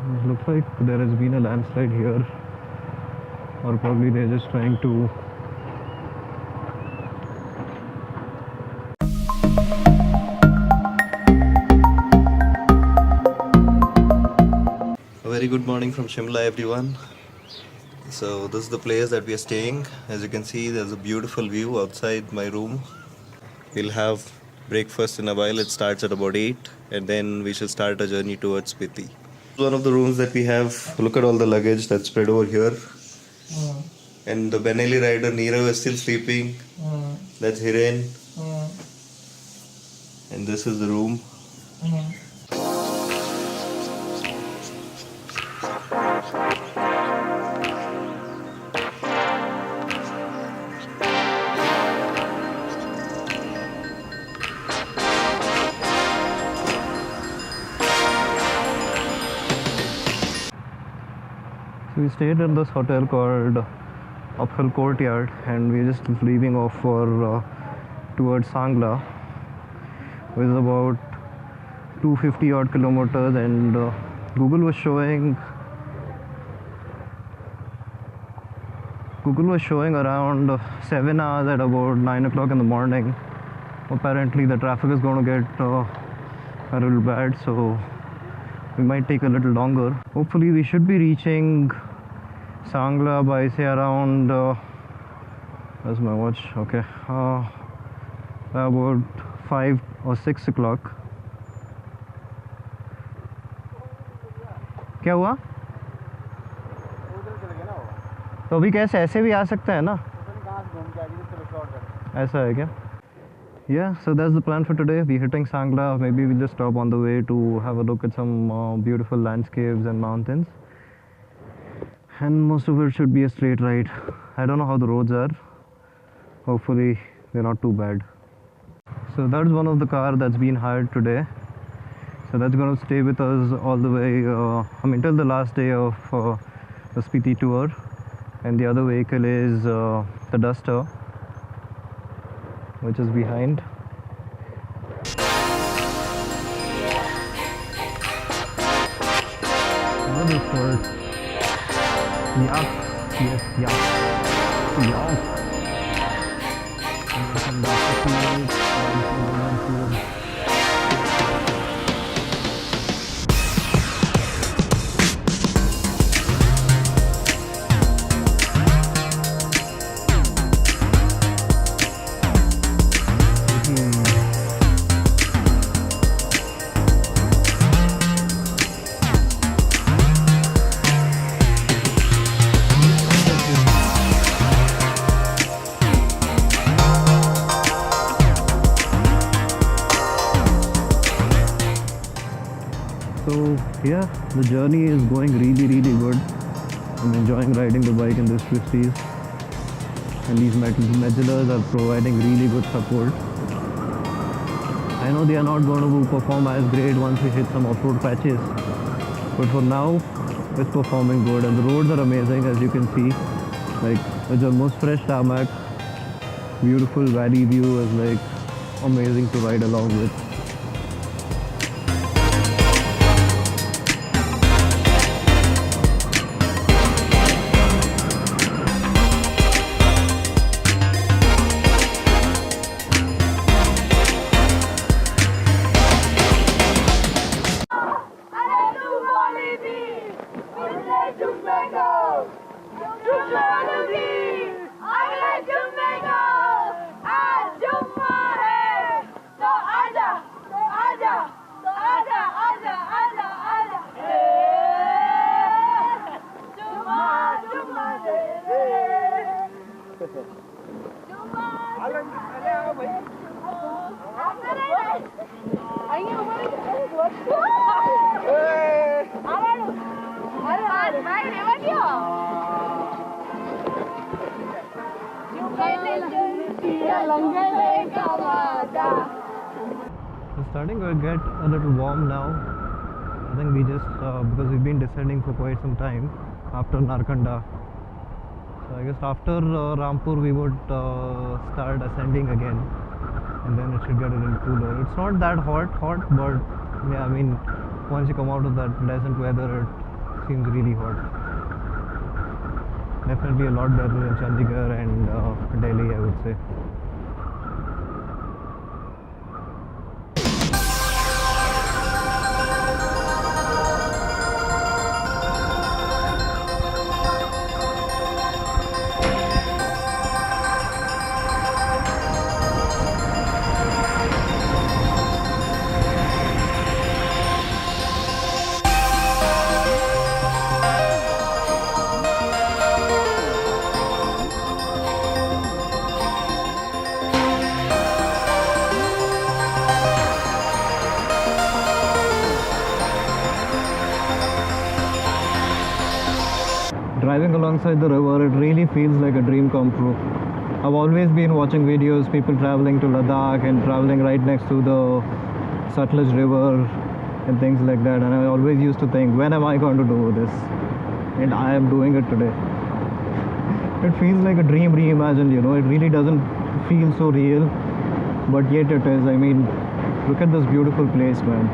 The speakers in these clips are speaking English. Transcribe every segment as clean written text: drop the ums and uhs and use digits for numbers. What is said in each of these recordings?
It looks like there has been a landslide here, or probably they're just trying to. A very good morning from Shimla, everyone. So this is the place that we are staying. As you can see, there's a beautiful view outside my room. We'll have breakfast in a while. It starts at about 8, and then we shall start a journey towards Spiti. One of the rooms that we have. Look at all the luggage that's spread over here. And the Benelli rider Nirav is still sleeping. That's Hiren. And this is the room. We stayed in this hotel called Uphill Courtyard, and we're just leaving off for towards Sangla, which is about 250 odd kilometers, and Google was showing around 7 hours at about 9 o'clock in the morning. Apparently the traffic is going to get a little bad, so we might take a little longer. Hopefully we should be reaching Sangla by say around where's my watch? Okay, about 5 or 6 o'clock. क्या हुआ? तो अभी कैसे ऐसे भी आ सकते हैं ना? ऐसा है क्या? Yeah, so that's the plan for today. We're hitting Sangla. Maybe we'll just stop on the way to have a look at some beautiful landscapes and mountains. And most of it should be a straight ride. I don't know how the roads are. Hopefully they're not too bad. So that's one of the cars that's been hired today. So that's going to stay with us all the way, till the last day of the Spiti tour. And the other vehicle is the Duster, which is behind. What is for? Yeah, yes, yeah, yeah. So yeah, the journey is going really good. I'm enjoying riding the bike in this twisties, and these medulars are providing really good support. I know they are not going to perform as great once we hit some off-road patches, but for now it's performing good, and the roads are amazing. As you can see, like it's almost fresh tarmac, beautiful valley view is like amazing to ride along with. It's starting to get a little warm now. I think we just because we've been descending for quite some time after Narkanda. So I guess after Rampur we would start ascending again, and then it should get a little cooler. It's not that hot, but yeah, I mean once you come out of that pleasant weather, seems really hot. Definitely a lot better than Chandigarh and Delhi, I would say. Driving alongside the river, it really feels like a dream come true. I've always been watching videos, people traveling to Ladakh and traveling right next to the Sutlej River and things like that, and I always used to think, when am I going to do this? And I am doing it today. It feels like a dream reimagined, you know. It really doesn't feel so real, but yet it is. I mean, look at this beautiful place, man.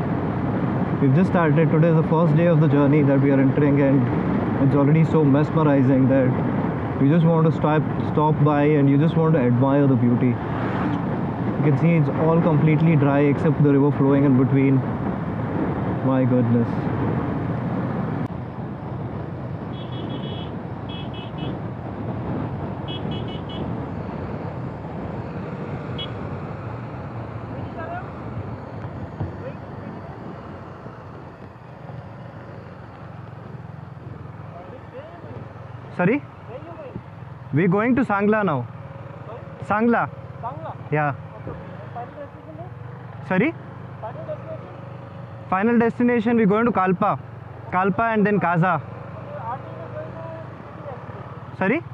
We've just started. Today is the first day of the journey that we are entering, and it's already so mesmerizing that you just want to stop by and you just want to admire the beauty. You can see it's all completely dry except the river flowing in between. My goodness. Sorry? Where you going? We're going to Sangla now. Sorry? Sangla. Sangla? Yeah. Okay. And final destination is? Sorry? Final destination? Final destination, we're going to Kalpa. Kalpa and then Kaza. Okay, our team is going to Spiti actually. Sorry? We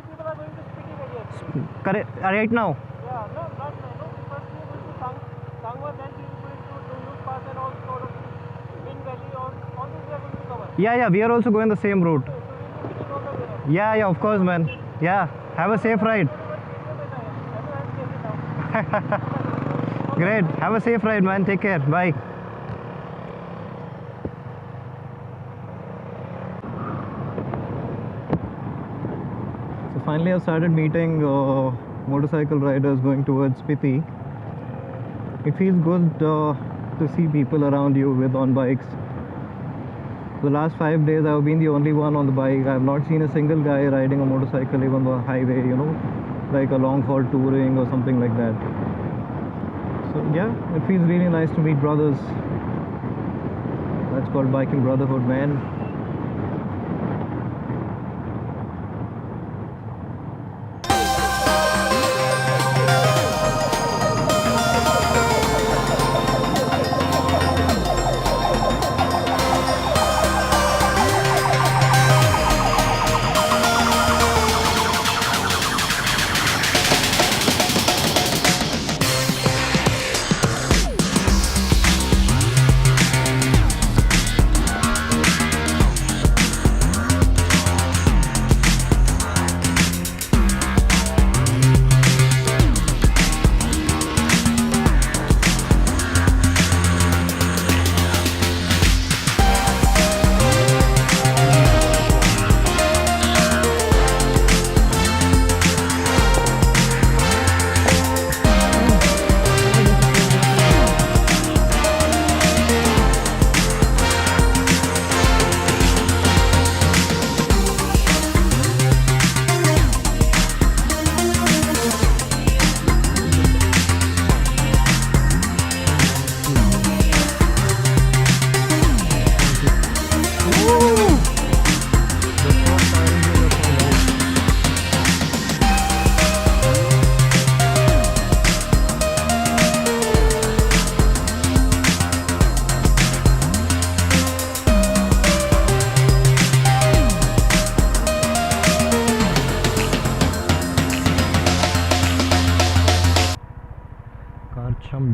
people are going to Spiti area. Correct. Right now? Yeah, no, not now. No, first we are going to Sangla, then we are going to Igloo Pass and all sort of Wind Valley, all this we are going to cover. Yeah, we are also going the same route. So we will be meeting all the way. Yeah, of course, man. Yeah, have a safe ride. Great. Have a safe ride, man. Take care. Bye. So finally, I've started meeting motorcycle riders going towards Spiti. It feels good to see people around you on bikes. The last 5 days, I've been the only one on the bike. I have not seen a single guy riding a motorcycle even on the highway, you know, like a long haul touring or something like that. So yeah, it feels really nice to meet brothers. That's called biking brotherhood, man.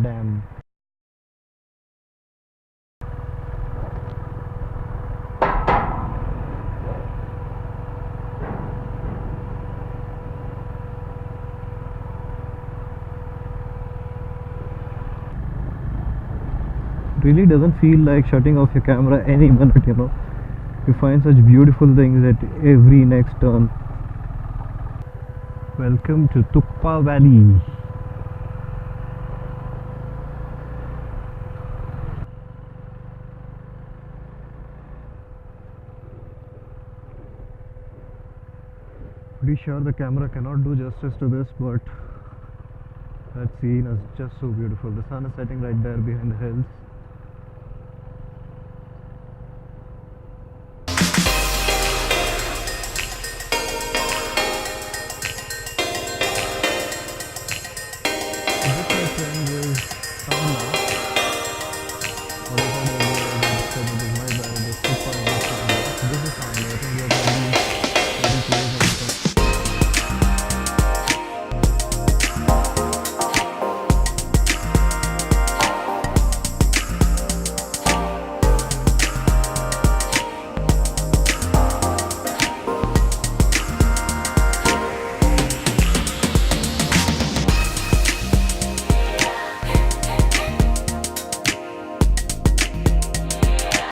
Dam. Really doesn't feel like shutting off your camera any minute, you know. You find such beautiful things at every next turn. Welcome to Tukpa Valley. Pretty sure the camera cannot do justice to this, but that scene is just so beautiful. The sun is setting right there behind the hills.